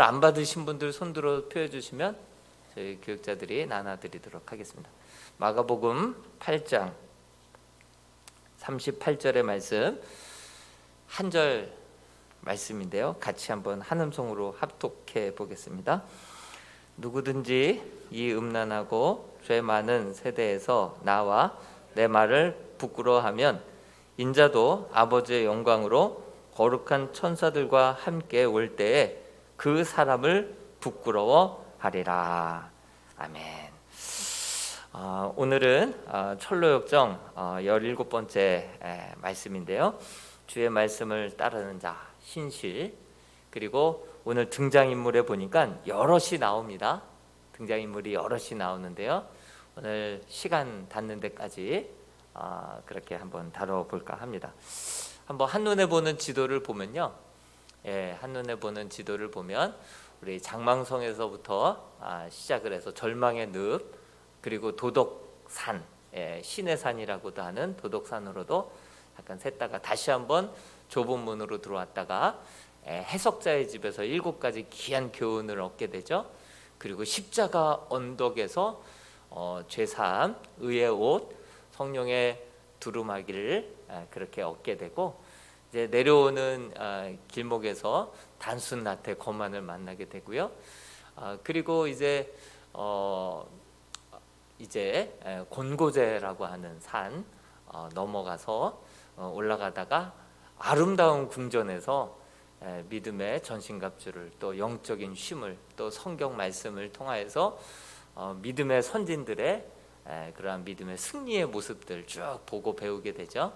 안 받으신 분들 손들어 펴주시면 저희 교육자들이 나눠드리도록 하겠습니다. 마가복음 8장 38절의 말씀, 한 절 말씀인데요, 같이 한번 한음성으로 합독해 보겠습니다. 누구든지 이 음란하고 죄 많은 세대에서 나와 내 말을 부끄러워하면 인자도 아버지의 영광으로 거룩한 천사들과 함께 올 때에 그 사람을 부끄러워하리라. 아멘. 오늘은 철로역정 17번째 말씀인데요, 주의 말씀을 따르는 자 신실, 그리고 오늘 등장인물에 보니까 여럿이 나옵니다. 등장인물이 여럿이 나오는데요, 오늘 시간 닿는 데까지 그렇게 한번 다뤄볼까 합니다. 한번 한눈에 보는 지도를 보면요, 한눈에 보는 지도를 보면 우리 장망성에서부터 시작을 해서 절망의 늪, 그리고 도덕산, 신의 산이라고도 하는 도덕산으로도 약간 샜다가 다시 한번 좁은 문으로 들어왔다가 해석자의 집에서 7가지 귀한 교훈을 얻게 되죠. 그리고 십자가 언덕에서 죄사함, 의의 옷, 성령의 두루마기를 그렇게 얻게 되고, 이제 내려오는 길목에서 단순 나태 거만을 만나게 되고요. 그리고 이제 곤고제라고 하는 산 넘어가서 올라가다가 아름다운 궁전에서 믿음의 전신갑주를, 또 영적인 쉼을, 또 성경 말씀을 통하여서 믿음의 선진들의 그러한 믿음의 승리의 모습들 쭉 보고 배우게 되죠.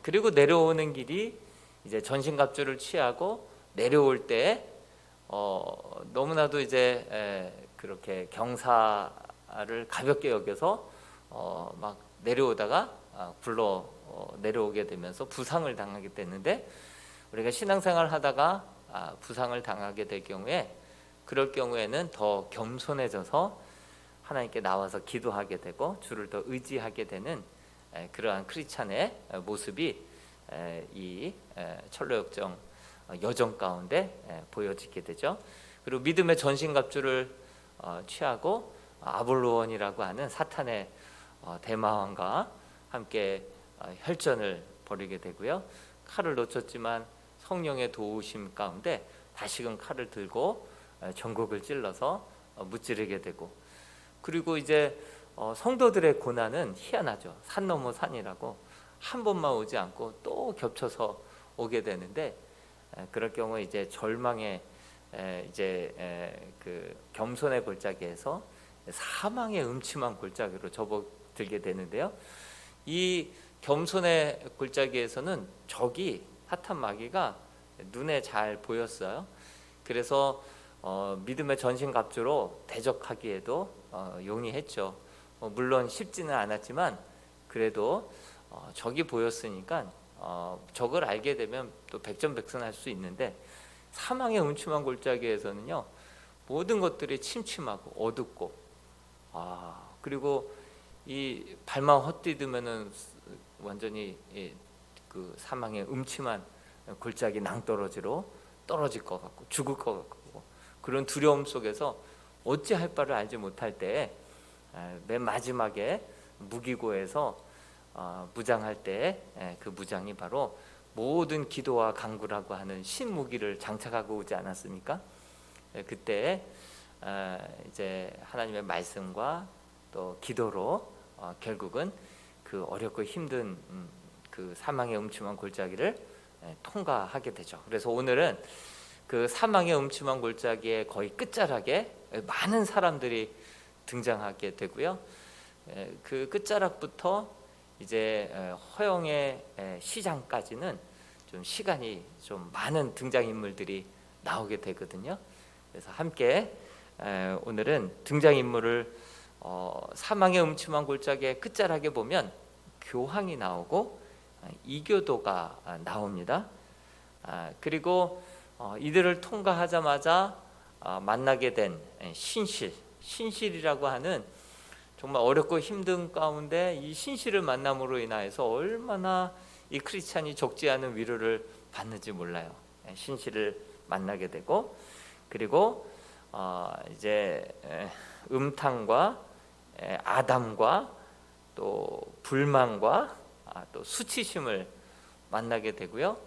그리고 내려오는 길이 이제 전신갑주를 취하고 내려올 때 너무나도 이제 그렇게 경사를 가볍게 여겨서 막 내려오다가 굴러 내려오게 되면서 부상을 당하게 됐는데, 우리가 신앙생활 하다가 부상을 당하게 될 경우에, 그럴 경우에는 더 겸손해져서 하나님께 나와서 기도하게 되고 주를 더 의지하게 되는 그러한 크리스찬의 모습이 이 철로역정 여정 가운데 보여지게 되죠. 그리고 믿음의 전신갑주를 취하고 아볼로원이라고 하는 사탄의 대마왕과 함께 혈전을 벌이게 되고요. 칼을 놓쳤지만 성령의 도우심 가운데 다시금 칼을 들고 전곡을 찔러서 무찌르게 되고, 그리고 이제 성도들의 고난은 희한하죠. 산 넘어 산이라고 한 번만 오지 않고 또 겹쳐서 오게 되는데, 그럴 경우에 이제 절망의 그 겸손의 골짜기에서 사망의 음침한 골짜기로 접어들게 되는데요, 이 겸손의 골짜기에서는 적이, 사탄 마귀가 눈에 잘 보였어요. 그래서 믿음의 전신갑주로 대적하기에도 용이했죠. 물론 쉽지는 않았지만 그래도 적이 보였으니까 적을 알게 되면 또 백전백승할 수 있는데, 사망의 음침한 골짜기에서는요, 모든 것들이 침침하고 어둡고, 그리고 이 발만 헛디디면은 완전히 그 사망의 음침한 골짜기 낭떠러지로 떨어질 것 같고 죽을 것 같고, 그런 두려움 속에서 어찌할 바를 알지 못할 때 맨 마지막에 무기고에서 무장할 때 그 무장이 바로 모든 기도와 간구라고 하는 신무기를 장착하고 오지 않았습니까? 그때 이제 하나님의 말씀과 또 기도로 결국은 그 어렵고 힘든 그 사망의 음침한 골짜기를 통과하게 되죠. 그래서 오늘은 그 사망의 음침한 골짜기의 거의 끝자락에 많은 사람들이 등장하게 되고요, 그 끝자락부터 이제 허영의 시장까지는 좀 시간이 좀 많은 등장인물들이 나오게 되거든요. 그래서 함께 오늘은 등장인물을 사망의 음침한 골짜기의 끝자락에 보면 교황이 나오고 이교도가 나옵니다. 그리고 이들을 통과하자마자 만나게 된 신실이라고 하는 정말 어렵고 힘든 가운데 이 신실을 만남으로 인하여서 얼마나 이 크리스찬이 적지 않은 위로를 받는지 몰라요. 신실을 만나게 되고, 그리고 이제 음탕과 아담과 또 불만과 또 수치심을 만나게 되고요.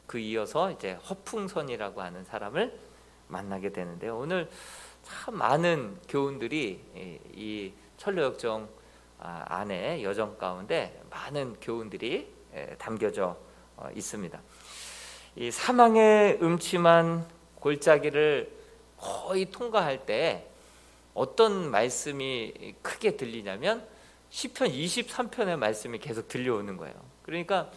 그 이어서 이제 허풍선이라고 하는 사람을 만나게 되는데요. 오늘 참 많은 교훈들이 이 철로역정 안에 여정 가운데 많은 교훈들이 담겨져 있습니다. 이 사망의 음침한 골짜기를 거의 통과할 때 어떤 말씀이 크게 들리냐면 시편 23편의 말씀이 계속 들려오는 거예요. 그러니까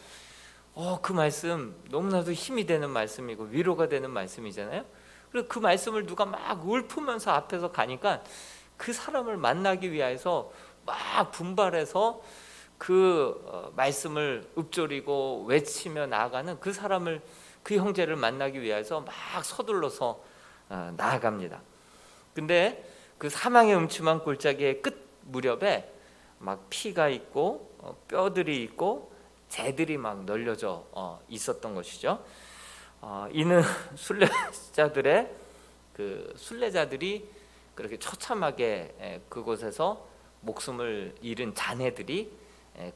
그 말씀 너무나도 힘이 되는 말씀이고 위로가 되는 말씀이잖아요. 그래서 그 말씀을 누가 막 읊으면서 앞에서 가니까 그 사람을 만나기 위해서 막 분발해서 그 말씀을 읊조리고 외치며 나아가는 그 사람을, 그 형제를 만나기 위해서 막 서둘러서 나아갑니다. 근데 그 사망의 음침한 골짜기의 끝 무렵에 막 피가 있고 뼈들이 있고 재들이 막 널려져 있었던 것이죠. 이는 순례자들의 그 순례자들이 그렇게 처참하게 그곳에서 목숨을 잃은 자네들이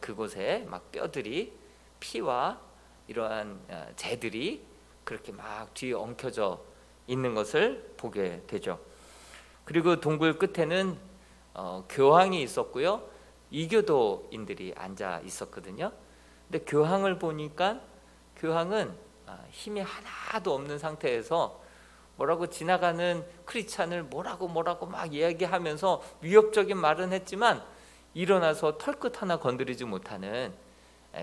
그곳에 막 뼈들이, 피와 이러한 재들이 그렇게 막 뒤에 엉켜져 있는 것을 보게 되죠. 그리고 동굴 끝에는 교황이 있었고요, 이교도인들이 앉아 있었거든요. 근데 교황을 보니까 교황은 힘이 하나도 없는 상태에서 뭐라고 지나가는 크리스찬을 뭐라고 막 이야기하면서 위협적인 말은 했지만 일어나서 털끝 하나 건드리지 못하는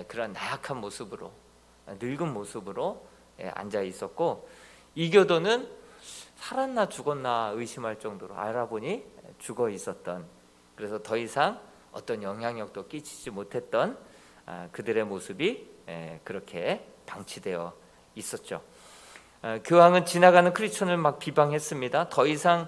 그런 나약한 모습으로, 늙은 모습으로 앉아 있었고, 이교도는 살았나 죽었나 의심할 정도로 알아보니 죽어 있었던, 그래서 더 이상 어떤 영향력도 끼치지 못했던 그들의 모습이 그렇게 방치되어 있었죠. 교황은 지나가는 크리스천을 막 비방했습니다. 더 이상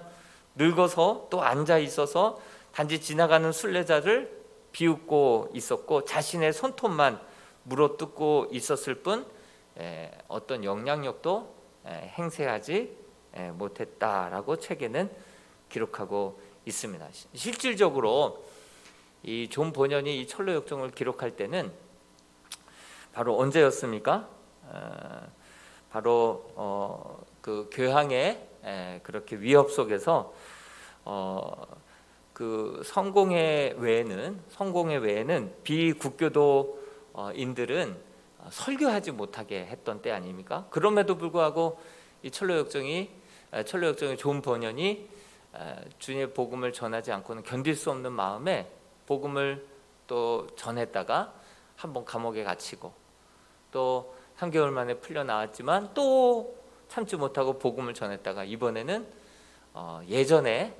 늙어서 또 앉아 있어서 단지 지나가는 순례자를 비웃고 있었고 자신의 손톱만 물어뜯고 있었을 뿐 어떤 영향력도 행사하지 못했다라고 책에는 기록하고 있습니다. 실질적으로 이 존 번연이 이 철로역정을 기록할 때는 바로 언제였습니까? 바로 그 교황의 그렇게 위협 속에서 그 성공회 외에는 비국교도인들은 설교하지 못하게 했던 때 아닙니까? 그럼에도 불구하고 이 철로역정의 존 번연이 주님의 복음을 전하지 않고는 견딜 수 없는 마음에 복음을 또 전했다가 한번 감옥에 갇히고 또 3개월 만에 풀려 나왔지만 또 참지 못하고 복음을 전했다가 이번에는 예전에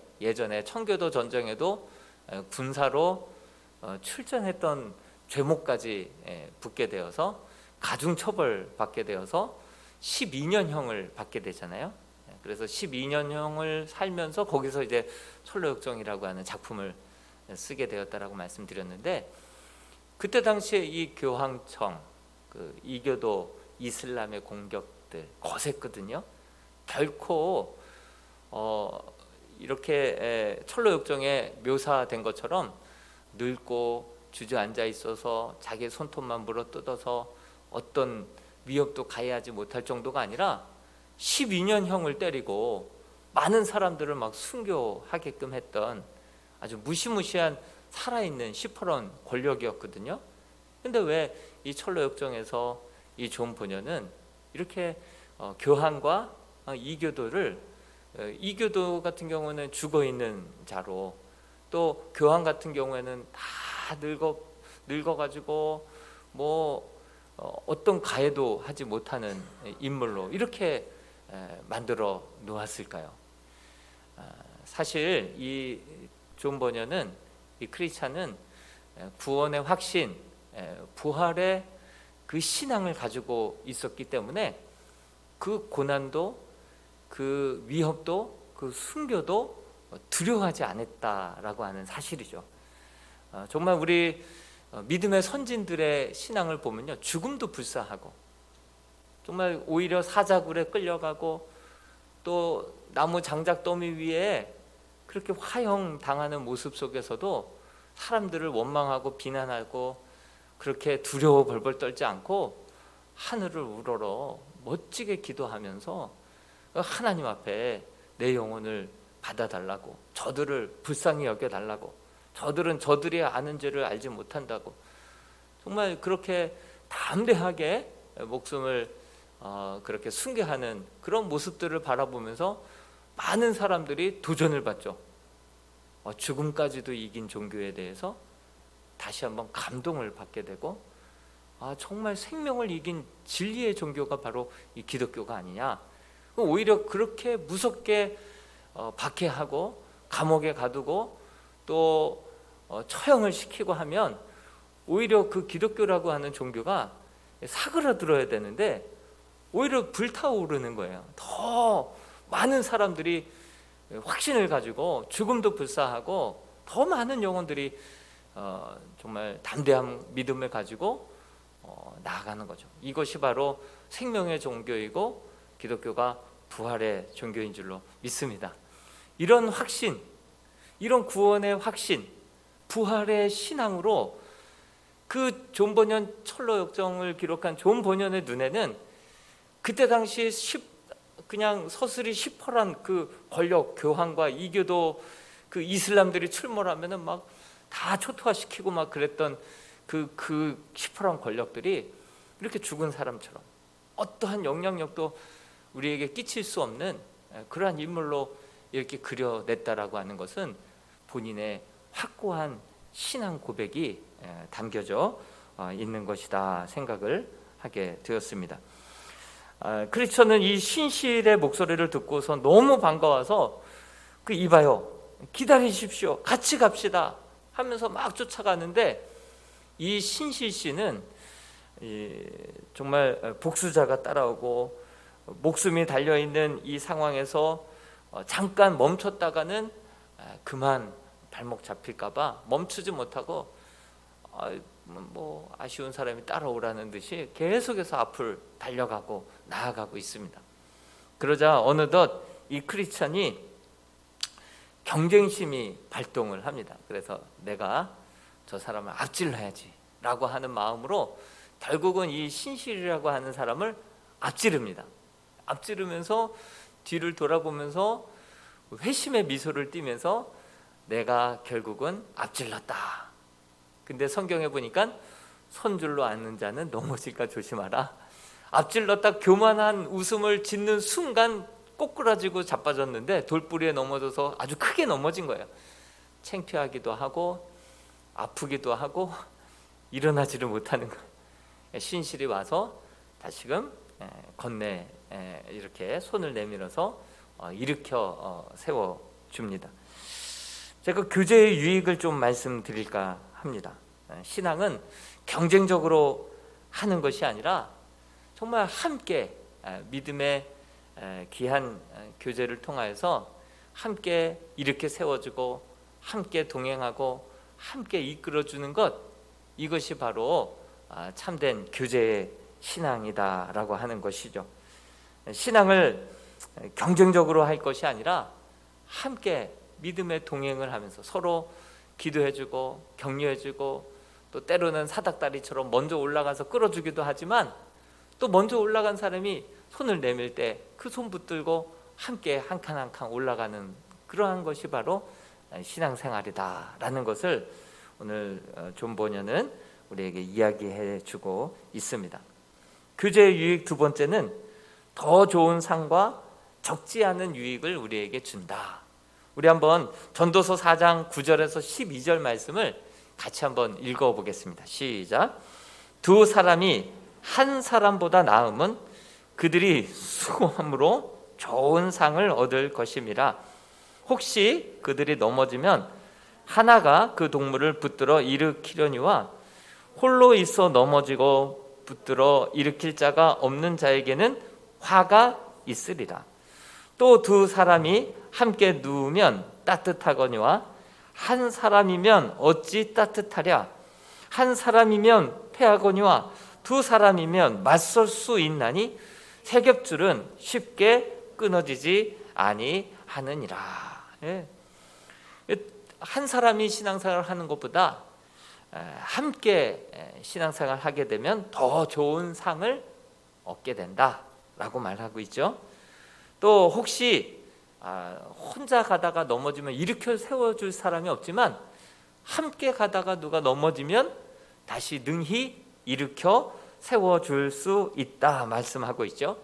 청교도 전쟁에도 군사로 출전했던 죄목까지 붙게 되어서 가중처벌 받게 되어서 12년형을 받게 되잖아요. 그래서 12년형을 살면서 거기서 이제 철로역정이라고 하는 작품을 쓰게 되었다라고 말씀드렸는데, 그때 당시에 이 교황청, 그 이교도 이슬람의 공격들 거셌거든요. 결코 이렇게 철로역정에 묘사된 것처럼 늙고 주저앉아 있어서 자기 손톱만 물어뜯어서 어떤 위협도 가해하지 못할 정도가 아니라 12년형을 때리고 많은 사람들을 막 순교하게끔 했던 아주 무시무시한 살아있는 시퍼런 권력이었거든요. 근데 왜 이 철로역정에서 이 존 번연은 이렇게 교황과 이교도를, 이교도 같은 경우는 죽어있는 자로, 또 교황 같은 경우에는 다 늙어가지고 뭐 어떤 가해도 하지 못하는 인물로 이렇게 만들어 놓았을까요? 사실 이 존 번연은, 이 크리스찬은 구원의 확신, 부활의 그 신앙을 가지고 있었기 때문에 그 고난도, 그 위협도, 그 순교도 두려워하지 않았다라고 하는 사실이죠. 정말 우리 믿음의 선진들의 신앙을 보면요, 죽음도 불사하고 정말 오히려 사자굴에 끌려가고 또 나무 장작 더미 위에 그렇게 화형 당하는 모습 속에서도 사람들을 원망하고 비난하고 그렇게 두려워 벌벌 떨지 않고 하늘을 우러러 멋지게 기도하면서 하나님 앞에 내 영혼을 받아달라고, 저들을 불쌍히 여겨달라고, 저들은 저들이 아는 죄를 알지 못한다고, 정말 그렇게 담대하게 목숨을 그렇게 순교하는 그런 모습들을 바라보면서 많은 사람들이 도전을 받죠. 죽음까지도 이긴 종교에 대해서 다시 한번 감동을 받게 되고, 정말 생명을 이긴 진리의 종교가 바로 이 기독교가 아니냐. 오히려 그렇게 무섭게 박해하고 감옥에 가두고 또 처형을 시키고 하면 오히려 그 기독교라고 하는 종교가 사그라들어야 되는데 오히려 불타오르는 거예요. 더 많은 사람들이 확신을 가지고 죽음도 불사하고 더 많은 영혼들이 정말 담대한 믿음을 가지고 나아가는 거죠. 이것이 바로 생명의 종교이고 기독교가 부활의 종교인 줄로 믿습니다. 이런 확신, 이런 구원의 확신, 부활의 신앙으로 그 존 버년 철로 역정을 기록한 존 버년의 눈에는 그때 당시 그냥 서슬이 시퍼런 그 권력 교황과 이교도 그 이슬람들이 출몰하면은 막 다 초토화시키고 막 그랬던 그 시퍼런 권력들이 이렇게 죽은 사람처럼 어떠한 영향력도 우리에게 끼칠 수 없는 그러한 인물로 이렇게 그려냈다라고 하는 것은 본인의 확고한 신앙 고백이 담겨져 있는 것이다 생각을 하게 되었습니다. 크리스천은 이 신실의 목소리를 듣고서 너무 반가워서 이봐요, 기다리십시오, 같이 갑시다 하면서 막 쫓아가는데, 이 신실 씨는 정말 복수자가 따라오고 목숨이 달려있는 이 상황에서 잠깐 멈췄다가는 그만 발목 잡힐까 봐 멈추지 못하고 뭐 아쉬운 사람이 따라오라는 듯이 계속해서 앞을 달려가고 나아가고 있습니다. 그러자 어느덧 이 크리스천이 경쟁심이 발동을 합니다. 그래서 내가 저 사람을 앞질러야지 라고 하는 마음으로 결국은 이 신실이라고 하는 사람을 앞지릅니다. 앞지르면서 뒤를 돌아보면서 회심의 미소를 띠면서 내가 결국은 앞질렀다. 근데 성경에 보니까 손줄로 앉는 자는 넘어질까 조심하라. 앞질렀다 교만한 웃음을 짓는 순간 꼬꾸라지고 자빠졌는데 돌부리에 넘어져서 아주 크게 넘어진 거예요. 창피하기도 하고 아프기도 하고 일어나지를 못하는 거예요. 신실이 와서 다시금 건네 이렇게 손을 내밀어서 일으켜 세워줍니다. 제가 교제의 유익을 좀 말씀드릴까 합니다. 신앙은 경쟁적으로 하는 것이 아니라 정말 함께 믿음의 귀한 교제를 통하여서 함께 이렇게 세워주고 함께 동행하고 함께 이끌어주는 것, 이것이 바로 참된 교제의 신앙이다라고 하는 것이죠. 신앙을 경쟁적으로 할 것이 아니라 함께 믿음의 동행을 하면서 서로 기도해주고 격려해주고 또 때로는 사닥다리처럼 먼저 올라가서 끌어주기도 하지만 또 먼저 올라간 사람이 손을 내밀 때 그 손 붙들고 함께 한 칸 한 칸 올라가는 그러한 것이 바로 신앙생활이다라는 것을 오늘 존 버년은 우리에게 이야기해 주고 있습니다. 교제의 유익 두 번째는 더 좋은 상과 적지 않은 유익을 우리에게 준다. 우리 한번 전도서 4장 9절에서 12절 말씀을 같이 한번 읽어보겠습니다. 시작. 두 사람이 한 사람보다 나음은 그들이 수고함으로 좋은 상을 얻을 것임이라. 혹시 그들이 넘어지면 하나가 그 동물을 붙들어 일으키려니와 홀로 있어 넘어지고 붙들어 일으킬 자가 없는 자에게는 화가 있으리라. 또 두 사람이 함께 누우면 따뜻하거니와 한 사람이면 어찌 따뜻하랴. 한 사람이면 패하거니와 두 사람이면 맞설 수 있나니 세겹줄은 쉽게 끊어지지 아니하느니라. 예. 한 사람이 신앙생활을 하는 것보다 함께 신앙생활을 하게 되면 더 좋은 상을 얻게 된다라고 말하고 있죠. 또 혹시 혼자 가다가 넘어지면 일으켜 세워줄 사람이 없지만 함께 가다가 누가 넘어지면 다시 능히 일으켜 세워줄 수 있다 말씀하고 있죠.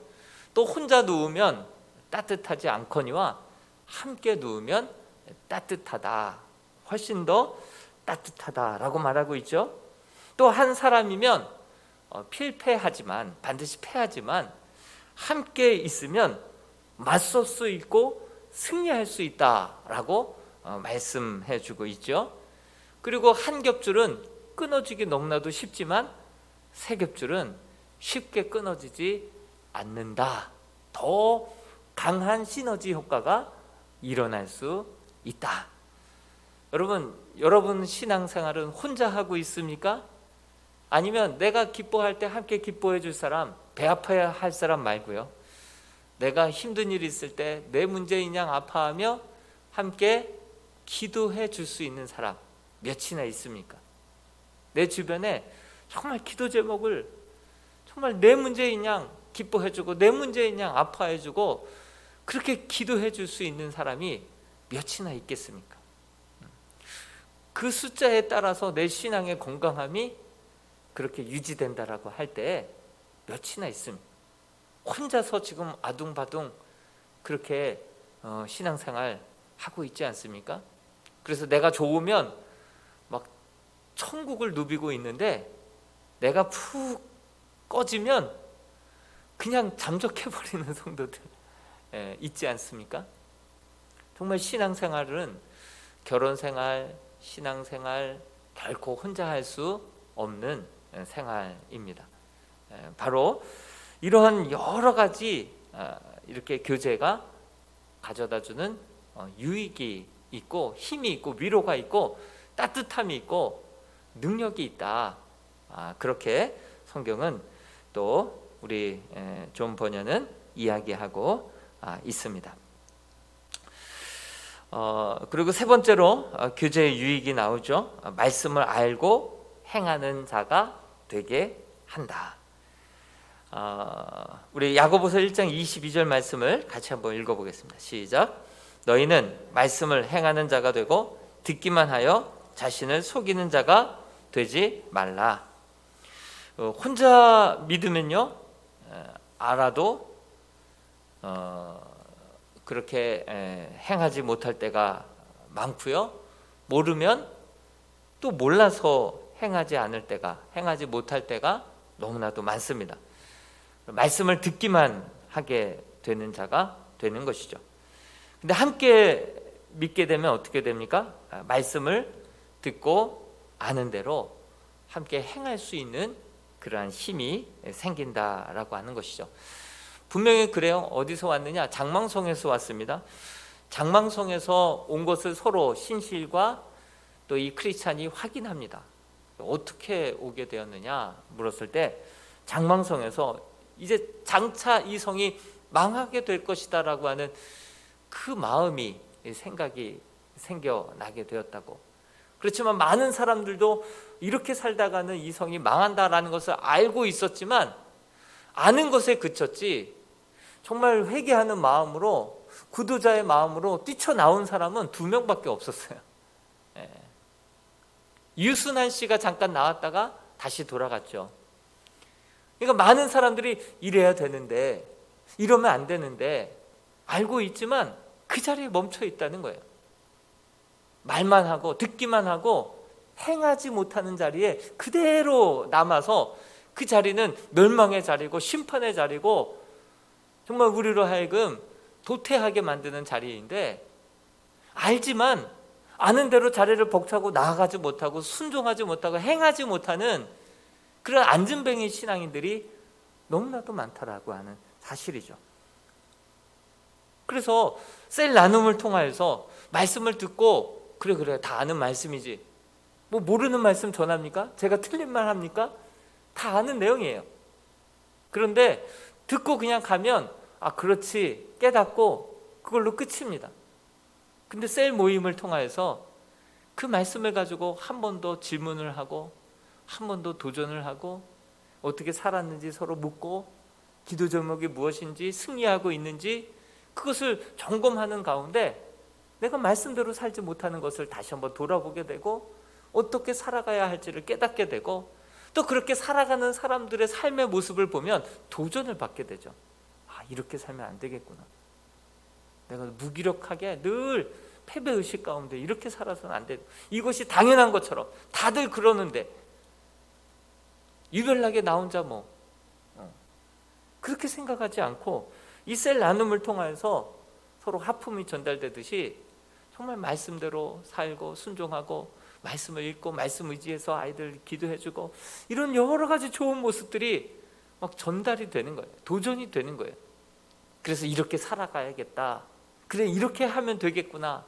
또 혼자 누우면 따뜻하지 않거니와 함께 누우면 따뜻하다, 훨씬 더 따뜻하다라고 말하고 있죠. 또 한 사람이면 필패하지만, 반드시 패하지만 함께 있으면 맞설 수 있고 승리할 수 있다라고 말씀해 주고 있죠. 그리고 한 겹줄은 끊어지기 너무나도 쉽지만 세 겹줄은 쉽게 끊어지지 않는다. 더 강한 시너지 효과가 일어날 수 있다. 여러분 신앙생활은 혼자 하고 있습니까? 아니면 내가 기뻐할 때 함께 기뻐해 줄 사람, 배 아파야 할 사람 말고요, 내가 힘든 일이 있을 때 내 문제인 양 아파하며 함께 기도해 줄 수 있는 사람 몇이나 있습니까? 내 주변에 정말 기도 제목을 정말 내 문제인 양 기뻐해 주고 내 문제인 양 아파해 주고 그렇게 기도해 줄 수 있는 사람이 몇이나 있겠습니까? 그 숫자에 따라서 내 신앙의 건강함이 그렇게 유지된다라고 할 때 몇이나 있습니다. 혼자서 지금 아둥바둥 그렇게 신앙생활 하고 있지 않습니까? 그래서 내가 좋으면 막 천국을 누비고 있는데 내가 푹 꺼지면 그냥 잠적해버리는 성도들 있지 않습니까? 정말 신앙생활은 결혼생활, 신앙생활 결코 혼자 할 수 없는 생활입니다. 바로 이러한 여러 가지 이렇게 교제가 가져다주는 유익이 있고 힘이 있고 위로가 있고 따뜻함이 있고 능력이 있다. 그렇게 성경은 또 우리 존 번연은 이야기하고 있습니다. 그리고 세 번째로 교제의 유익이 나오죠. 말씀을 알고 행하는 자가 되게 한다. 우리 야고보서 1장 22절 말씀을 같이 한번 읽어보겠습니다. 시작. 너희는 말씀을 행하는 자가 되고 듣기만 하여 자신을 속이는 자가 되지 말라. 혼자 믿으면요, 알아도 그렇게 행하지 못할 때가 많고요, 모르면 또 몰라서 행하지 못할 때가 너무나도 많습니다. 말씀을 듣기만 하게 되는 자가 되는 것이죠. 근데 함께 믿게 되면 어떻게 됩니까? 말씀을 듣고 아는 대로 함께 행할 수 있는 그러한 힘이 생긴다라고 하는 것이죠. 분명히 그래요. 어디서 왔느냐? 장망성에서 왔습니다. 장망성에서 온 것을 서로 신실과 또 이 크리스찬이 확인합니다. 어떻게 오게 되었느냐 물었을 때 장망성에서 이제 장차 이 성이 망하게 될 것이다 라고 하는 그 마음이, 생각이 생겨나게 되었다고. 그렇지만 많은 사람들도 이렇게 살다가는 이 성이 망한다라는 것을 알고 있었지만 아는 것에 그쳤지 정말 회개하는 마음으로, 구도자의 마음으로 뛰쳐나온 사람은 2명밖에 없었어요. 유순한 씨가 잠깐 나왔다가 다시 돌아갔죠. 그러니까 많은 사람들이 이래야 되는데, 이러면 안 되는데 알고 있지만 그 자리에 멈춰 있다는 거예요. 말만 하고 듣기만 하고 행하지 못하는 자리에 그대로 남아서 그 자리는 멸망의 자리고 심판의 자리고 정말 우리로 하여금 도태하게 만드는 자리인데, 알지만 아는 대로 자리를 벅차고 나아가지 못하고 순종하지 못하고 행하지 못하는 그런 안진뱅이 신앙인들이 너무나도 많다라고 하는 사실이죠. 그래서 셀 나눔을 통하여서 말씀을 듣고 그래 다 아는 말씀이지, 뭐 모르는 말씀 전합니까? 제가 틀린 말 합니까? 다 아는 내용이에요. 그런데 듣고 그냥 가면 그렇지 깨닫고 그걸로 끝입니다. 근데 셀 모임을 통하여서 그 말씀을 가지고 한 번 더 질문을 하고 한 번 더 도전을 하고 어떻게 살았는지 서로 묻고 기도 제목이 무엇인지 승리하고 있는지 그것을 점검하는 가운데 내가 말씀대로 살지 못하는 것을 다시 한번 돌아보게 되고 어떻게 살아가야 할지를 깨닫게 되고 또 그렇게 살아가는 사람들의 삶의 모습을 보면 도전을 받게 되죠. 아, 이렇게 살면 안 되겠구나. 내가 무기력하게 늘 패배의식 가운데 이렇게 살아서는 안 돼. 이것이 당연한 것처럼 다들 그러는데 유별나게 나 혼자 뭐 그렇게 생각하지 않고 이 셀 나눔을 통해서 서로 하품이 전달되듯이 정말 말씀대로 살고 순종하고 말씀을 읽고 말씀 의지해서 아이들 기도해주고 이런 여러 가지 좋은 모습들이 막 전달이 되는 거예요. 도전이 되는 거예요. 그래서 이렇게 살아가야겠다. 그래, 이렇게 하면 되겠구나.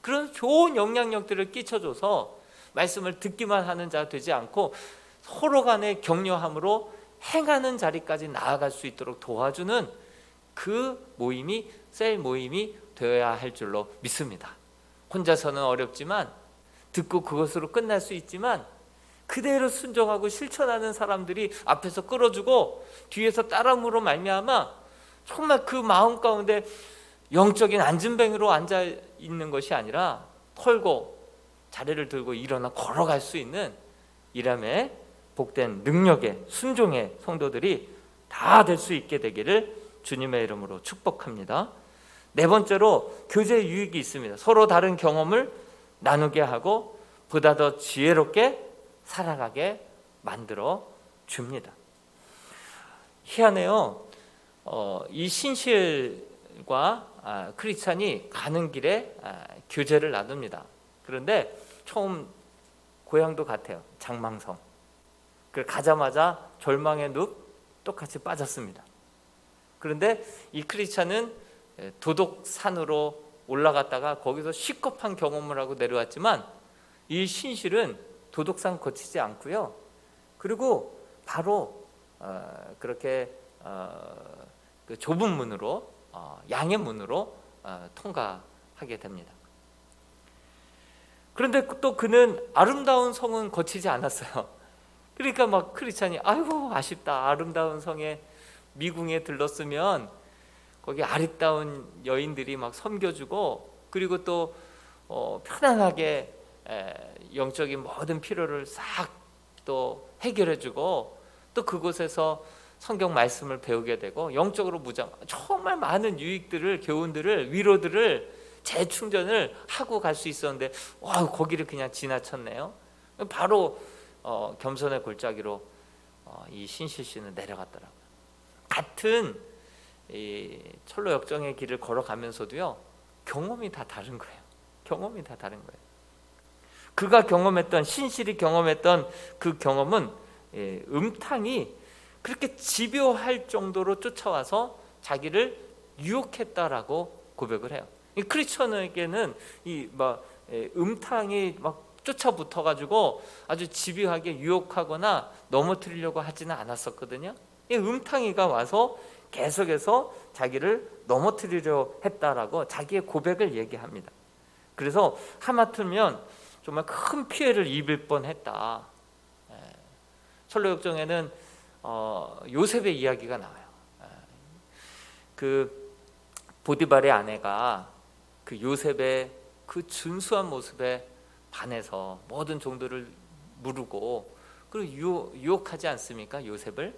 그런 좋은 영향력들을 끼쳐줘서 말씀을 듣기만 하는 자가 되지 않고 서로 간의 격려함으로 행하는 자리까지 나아갈 수 있도록 도와주는 그 모임이 셀 모임이 되어야 할 줄로 믿습니다. 혼자서는 어렵지만 듣고 그것으로 끝날 수 있지만 그대로 순종하고 실천하는 사람들이 앞에서 끌어주고 뒤에서 따름으로 말미암아 정말 그 마음 가운데 영적인 안진뱅이로 앉아 있는 것이 아니라 털고 자리를 들고 일어나 걸어갈 수 있는 이람의 복된 능력의 순종의 성도들이 다 될 수 있게 되기를 주님의 이름으로 축복합니다. 네 번째로 교제 유익이 있습니다. 서로 다른 경험을 나누게 하고 보다 더 지혜롭게 살아가게 만들어 줍니다. 희한해요. 이 신실과 크리스찬이 가는 길에 교제를 나눕니다. 그런데 처음 고향도 같아요. 장망성. 가자마자 절망의 늪 똑같이 빠졌습니다. 그런데 이 크리스찬은 도덕산으로 올라갔다가 거기서 시겁한 경험을 하고 내려왔지만 이 신실은 도덕산 거치지 않고요. 그리고 바로 그렇게 그 좁은 문으로 양의 문으로 통과하게 됩니다. 그런데 또 그는 아름다운 성은 거치지 않았어요. 그러니까 막 크리스찬이 아이고 아쉽다. 아름다운 성에 미궁에 들렀으면 거기 아리따운 여인들이 막 섬겨주고 그리고 또 편안하게 영적인 모든 필요를 싹 또 해결해주고 또 그곳에서 성경 말씀을 배우게 되고 영적으로 정말 많은 유익들을 교훈들을 위로들을 재충전을 하고 갈 수 있었는데 와 거기를 그냥 지나쳤네요. 바로 겸손의 골짜기로 이 신실 씨는 내려갔더라고요. 같은 이 철로 역정의 길을 걸어가면서도요 경험이 다 다른 거예요. 경험이 다 다른 거예요. 그가 경험했던 신실이 경험했던 그 경험은 음탕이 그렇게 집요할 정도로 쫓아와서 자기를 유혹했다라고 고백을 해요. 이 크리스천에게는 이 음탕이 막 쫓아붙어 가지고 아주 집요하게 유혹하거나 넘어뜨리려고 하지는 않았었거든요. 이 음탕이가 와서 계속해서 자기를 넘어뜨리려 했다라고 자기의 고백을 얘기합니다. 그래서 하마터면 정말 큰 피해를 입을 뻔했다. 철로역정에는 요셉의 이야기가 나와요. 그 보디발의 아내가 그 요셉의 그 준수한 모습에 반해서 모든 종들을 무르고 그리고 유혹하지 않습니까? 요셉을.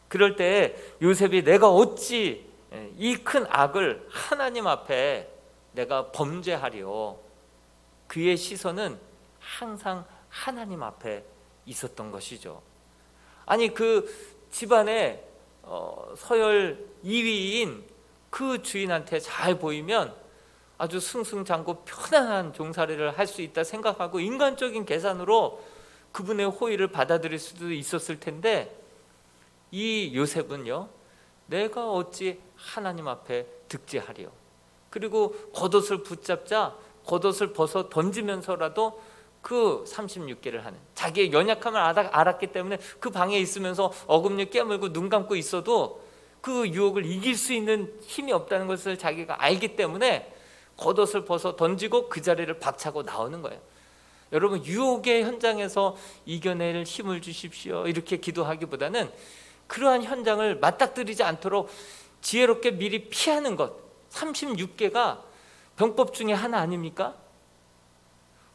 그럴 때 요셉이 내가 어찌 이 큰 악을 하나님 앞에 내가 범죄하리요. 그의 시선은 항상 하나님 앞에 있었던 것이죠. 아니 그 집안의 서열 2위인 그 주인한테 잘 보이면 아주 승승장구 편안한 종살이를 할 수 있다 생각하고 인간적인 계산으로 그분의 호의를 받아들일 수도 있었을 텐데 이 요셉은요 내가 어찌 하나님 앞에 득지하리요. 그리고 겉옷을 붙잡자 겉옷을 벗어 던지면서라도 그 36개를 하는 자기의 연약함을 알았기 때문에 그 방에 있으면서 어금니 깨물고 눈 감고 있어도 그 유혹을 이길 수 있는 힘이 없다는 것을 자기가 알기 때문에 겉옷을 벗어 던지고 그 자리를 박차고 나오는 거예요. 여러분, 유혹의 현장에서 이겨낼 힘을 주십시오 이렇게 기도하기보다는 그러한 현장을 맞닥뜨리지 않도록 지혜롭게 미리 피하는 것, 36개가 병법 중에 하나 아닙니까?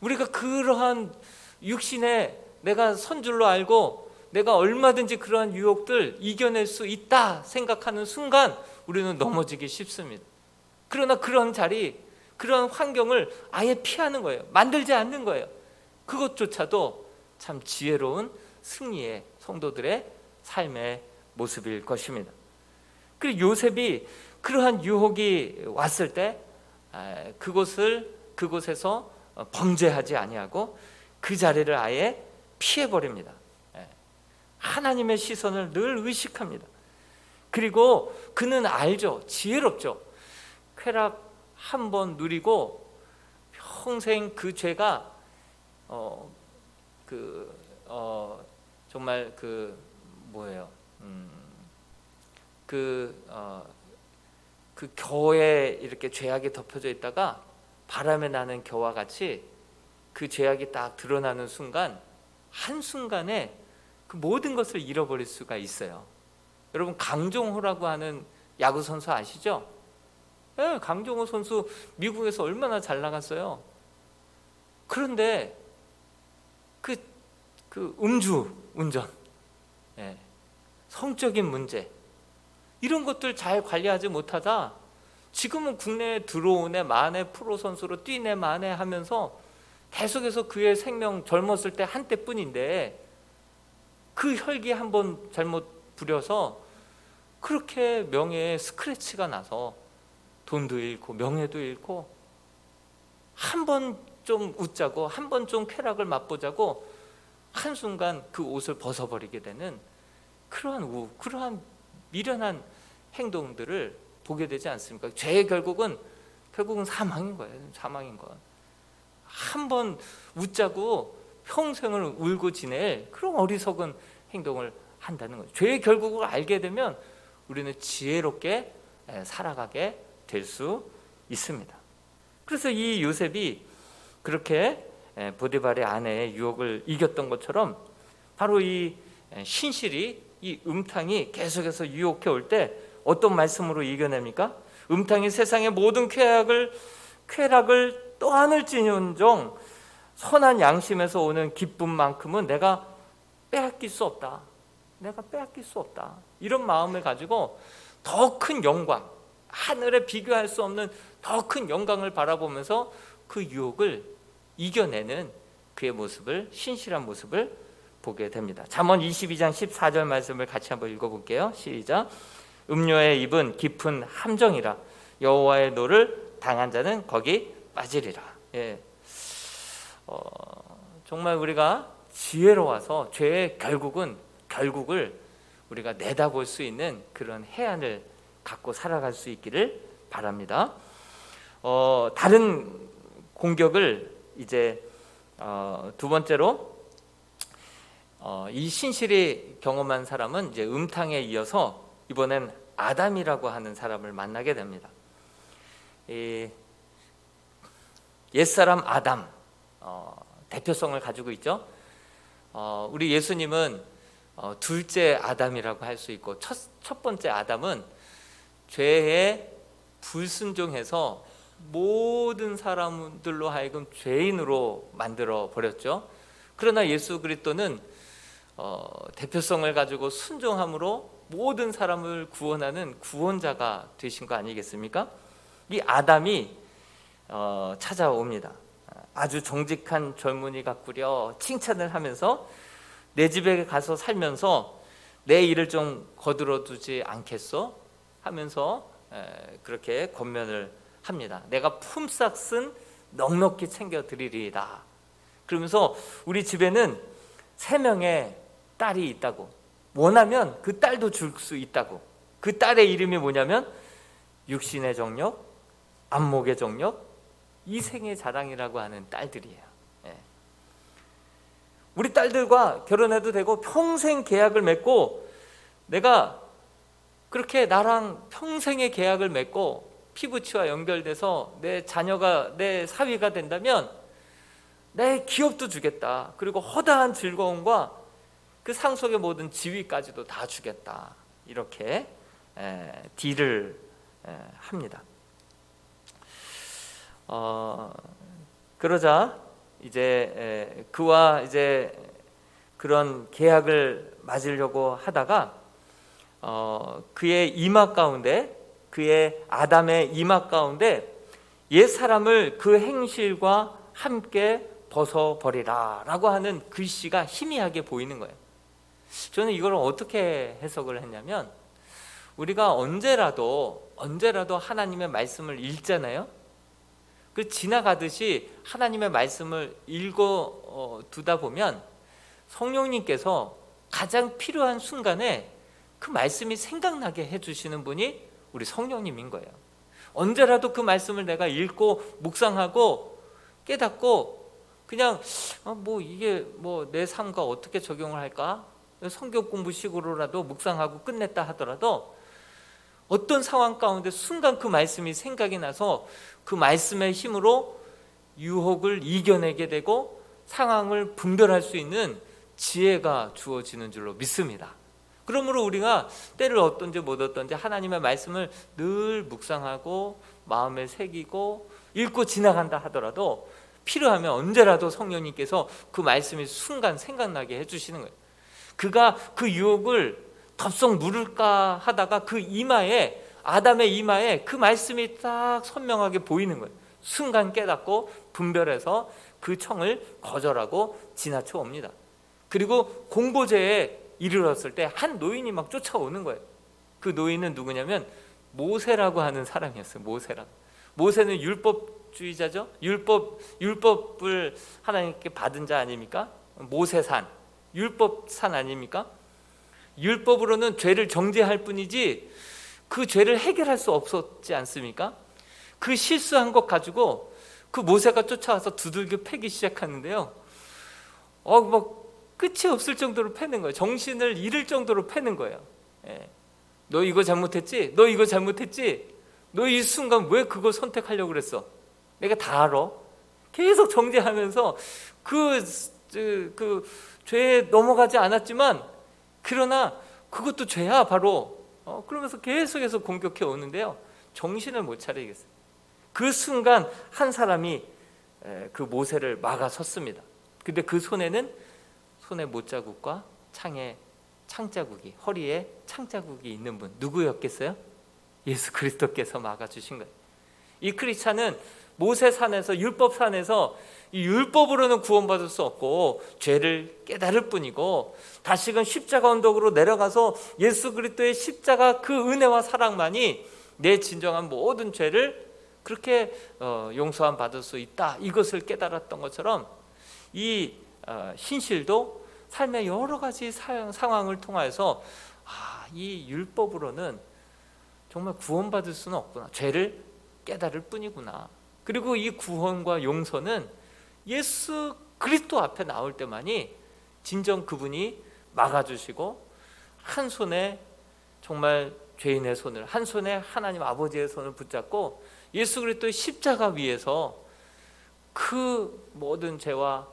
우리가 그러한 육신에 내가 선줄로 알고 내가 얼마든지 그러한 유혹들 이겨낼 수 있다 생각하는 순간 우리는 넘어지기 쉽습니다. 그러나 그런 자리, 그런 환경을 아예 피하는 거예요. 만들지 않는 거예요. 그것조차도 참 지혜로운 승리의 성도들의 삶의 모습일 것입니다. 그리고 요셉이 그러한 유혹이 왔을 때 그곳에서 범죄하지 아니하고 그 자리를 아예 피해버립니다. 하나님의 시선을 늘 의식합니다. 그리고 그는 알죠. 지혜롭죠. 쾌락 한 번 누리고 평생 그 죄가 정말 그 겨에 이렇게 죄악이 덮여져 있다가 바람에 나는 겨와 같이 그 죄악이 딱 드러나는 순간, 한순간에 그 모든 것을 잃어버릴 수가 있어요. 여러분, 강정호라고 하는 야구 선수 아시죠? 네, 강정호 선수 미국에서 얼마나 잘 나갔어요. 그런데 그 음주 운전, 성적인 문제, 이런 것들 잘 관리하지 못하다 지금은 국내에 들어온 애 만에 프로 선수로 뛴 애 만에 하면서 계속해서 그의 생명, 젊었을 때 한때뿐인데 그 혈기 한번 잘못 부려서 그렇게 명예에 스크래치가 나서 돈도 잃고 명예도 잃고, 한 번 좀 웃자고 한 번 좀 쾌락을 맛보자고 한순간 그 옷을 벗어버리게 되는 그러한 미련한 행동들을 보게 되지 않습니까? 죄의 결국은 사망인 거예요. 사망인 거. 한 번 웃자고 평생을 울고 지낼 그런 어리석은 행동을 한다는 거죠. 죄의 결국을 알게 되면 우리는 지혜롭게 살아가게 될 수 있습니다. 그래서 이 요셉이 그렇게 보디발의 아내의 유혹을 이겼던 것처럼 바로 이 신실이, 이 음탕이 계속해서 유혹해 올 때 어떤 말씀으로 이겨냅니까? 음탕이 세상의 모든 쾌락을 떠안을지언정 선한 양심에서 오는 기쁨만큼은 내가 빼앗길 수 없다. 내가 빼앗길 수 없다. 이런 마음을 가지고 더 큰 영광, 하늘에 비교할 수 없는 더 큰 영광을 바라보면서 그 유혹을 이겨내는 그의 모습을, 신실한 모습을 보게 됩니다. 잠언 22장 14절 말씀을 같이 한번 읽어볼게요. 시작. 음료의 입은 깊은 함정이라 여호와의 노를 당한 자는 거기 빠지리라. 정말 우리가 지혜로워서 죄의 결국을 우리가 내다볼 수 있는 그런 해안을 갖고 살아갈 수 있기를 바랍니다. 다른 공격을 이제 두 번째로 이 신실이 경험한 사람은 이제 음탕에 이어서 이번엔 아담이라고 하는 사람을 만나게 됩니다. 옛사람 아담, 대표성을 가지고 있죠. 우리 예수님은 둘째 아담이라고 할 수 있고 첫 번째 아담은 죄에 불순종해서 모든 사람들로 하여금 죄인으로 만들어 버렸죠. 그러나 예수 그리스도는 대표성을 가지고 순종함으로 모든 사람을 구원하는 구원자가 되신 거 아니겠습니까? 이 아담이 찾아옵니다. 아주 정직한 젊은이 같구려 칭찬을 하면서 내 집에 가서 살면서 내 일을 좀 거들어두지 않겠소? 하면서 그렇게 권면을 합니다. 내가 품삯 쓴 넉넉히 챙겨드리리이다. 그러면서 우리 집에는 3명의 딸이 있다고, 원하면 그 딸도 줄 수 있다고. 그 딸의 이름이 뭐냐면 육신의 정력, 안목의 정력, 이생의 자랑이라고 하는 딸들이에요. 우리 딸들과 결혼해도 되고 평생 계약을 맺고 내가 그렇게 나랑 평생의 계약을 맺고 피부치와 연결돼서 내 자녀가 내 사위가 된다면 내 기업도 주겠다. 그리고 허다한 즐거움과 그 상속의 모든 지위까지도 다 주겠다. 이렇게 딜을 합니다. 그러자 이제 그와 이제 그런 계약을 맺으려고 하다가 그의 이마 가운데, 그의 아담의 이마 가운데 옛 사람을 그 행실과 함께 벗어버리라 라고 하는 글씨가 희미하게 보이는 거예요. 저는 이걸 어떻게 해석을 했냐면, 우리가 언제라도 하나님의 말씀을 읽잖아요. 그 지나가듯이 하나님의 말씀을 읽어 두다 보면 성령님께서 가장 필요한 순간에 그 말씀이 생각나게 해주시는 분이 우리 성령님인 거예요. 언제라도 그 말씀을 내가 읽고 묵상하고 깨닫고 그냥 이게 내 삶과 어떻게 적용을 할까? 성경 공부식으로라도 묵상하고 끝냈다 하더라도 어떤 상황 가운데 순간 그 말씀이 생각이 나서 그 말씀의 힘으로 유혹을 이겨내게 되고 상황을 분별할 수 있는 지혜가 주어지는 줄로 믿습니다. 그러므로 우리가 때를 어떤지 못 어떤지 하나님의 말씀을 늘 묵상하고 마음에 새기고 읽고 지나간다 하더라도 필요하면 언제라도 성령님께서 그 말씀이 순간 생각나게 해주시는 거예요. 그가 그 유혹을 덥석 누를까 하다가 그 이마에, 아담의 이마에 그 말씀이 딱 선명하게 보이는 거예요. 순간 깨닫고 분별해서 그 청을 거절하고 지나쳐 옵니다. 그리고 공고제에 이르렀을 때 한 노인이 막 쫓아오는 거예요. 그 노인은 누구냐면 모세라고 하는 사람이었어요. 모세는 율법주의자죠. 율법을 하나님께 받은 자 아닙니까? 모세산, 율법산 아닙니까? 율법으로는 죄를 정죄할 뿐이지 그 죄를 해결할 수 없었지 않습니까? 그 실수한 것 가지고 그 모세가 쫓아와서 두들겨 패기 시작하는데요. 끝이 없을 정도로 패는 거예요. 정신을 잃을 정도로 패는 거예요. 너 이거 잘못했지? 너 이거 잘못했지? 너 이 순간 왜 그거 선택하려고 그랬어? 내가 다 알아. 계속 정죄하면서 그 죄에 넘어가지 않았지만 그러나 그것도 죄야 바로. 그러면서 계속해서 공격해 오는데요. 정신을 못 차리겠어요. 그 순간 한 사람이 그 모세를 막아섰습니다. 근데 그 손에 못자국과 창에 창자국이, 허리에 창자국이 있는 분 누구였겠어요? 예수 그리스도께서 막아주신 거예요. 이 크리스찬은 모세산에서, 율법산에서 이 율법으로는 구원받을 수 없고 죄를 깨달을 뿐이고, 다시금 십자가 언덕으로 내려가서 예수 그리스도의 십자가 그 은혜와 사랑만이 내 진정한 모든 죄를 그렇게 용서함 받을 수 있다, 이것을 깨달았던 것처럼 이 신실도 삶의 여러 가지 상황을 통해서 이 율법으로는 정말 구원받을 수는 없구나, 죄를 깨달을 뿐이구나. 그리고 이 구원과 용서는 예수 그리스도 앞에 나올 때만이 진정 그분이 막아주시고, 한 손에 정말 죄인의 손을, 한 손에 하나님 아버지의 손을 붙잡고 예수 그리스도의 십자가 위에서 그 모든 죄와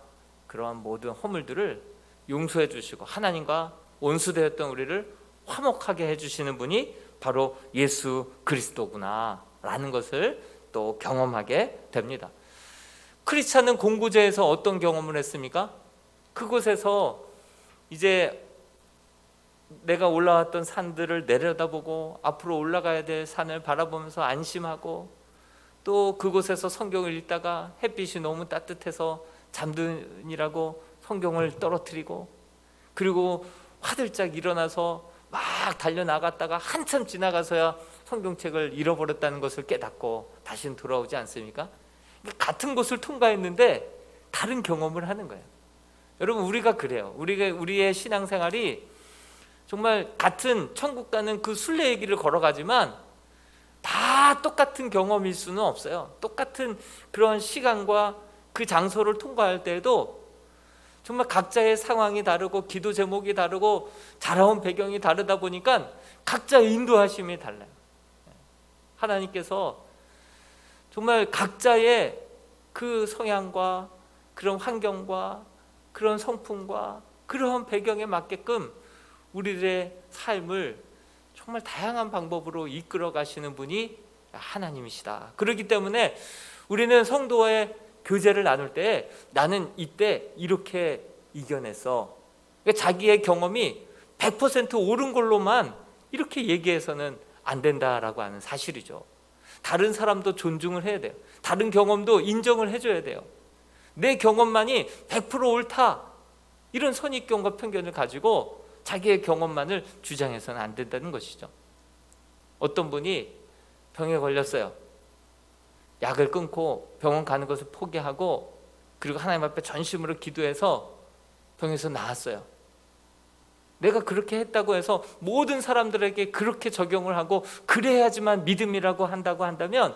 그러한 모든 허물들을 용서해 주시고 하나님과 원수되었던 우리를 화목하게 해주시는 분이 바로 예수 그리스도구나 라는 것을 또 경험하게 됩니다. 크리스찬은 공구제에서 어떤 경험을 했습니까? 그곳에서 이제 내가 올라왔던 산들을 내려다보고 앞으로 올라가야 될 산을 바라보면서 안심하고, 또 그곳에서 성경을 읽다가 햇빛이 너무 따뜻해서 잠드니라고 성경을 떨어뜨리고, 그리고 화들짝 일어나서 막 달려나갔다가 한참 지나가서야 성경책을 잃어버렸다는 것을 깨닫고 다시는 돌아오지 않습니까? 같은 곳을 통과했는데 다른 경험을 하는 거예요. 여러분, 우리가 그래요. 우리의 신앙생활이 정말 같은 천국 가는 그 순례의 길을 걸어가지만 다 똑같은 경험일 수는 없어요. 똑같은 그런 시간과 그 장소를 통과할 때에도 정말 각자의 상황이 다르고 기도 제목이 다르고 자라온 배경이 다르다 보니까 각자의 인도하심이 달라요. 하나님께서 정말 각자의 그 성향과 그런 환경과 그런 성품과 그런 배경에 맞게끔 우리의 삶을 정말 다양한 방법으로 이끌어 가시는 분이 하나님이시다. 그렇기 때문에 우리는 성도와의 교제를 나눌 때 나는 이때 이렇게 이겨냈어. 그러니까 자기의 경험이 100% 옳은 걸로만 이렇게 얘기해서는 안 된다라고 하는 사실이죠. 다른 사람도 존중을 해야 돼요. 다른 경험도 인정을 해줘야 돼요. 내 경험만이 100% 옳다, 이런 선입견과 편견을 가지고 자기의 경험만을 주장해서는 안 된다는 것이죠. 어떤 분이 병에 걸렸어요. 약을 끊고 병원 가는 것을 포기하고 그리고 하나님 앞에 전심으로 기도해서 병에서 나았어요. 내가 그렇게 했다고 해서 모든 사람들에게 그렇게 적용을 하고 그래야지만 믿음이라고 한다고 한다면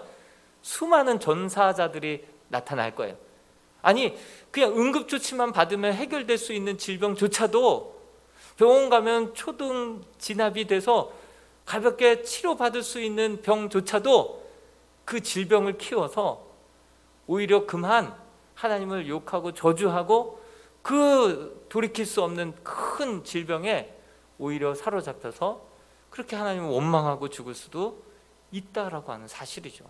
수많은 전사자들이 나타날 거예요. 아니, 그냥 응급조치만 받으면 해결될 수 있는 질병조차도 병원 가면 초등 진압이 돼서 가볍게 치료받을 수 있는 병조차도 그 질병을 키워서 오히려 그만 하나님을 욕하고 저주하고 그 돌이킬 수 없는 큰 질병에 오히려 사로잡혀서 그렇게 하나님을 원망하고 죽을 수도 있다라고 하는 사실이죠.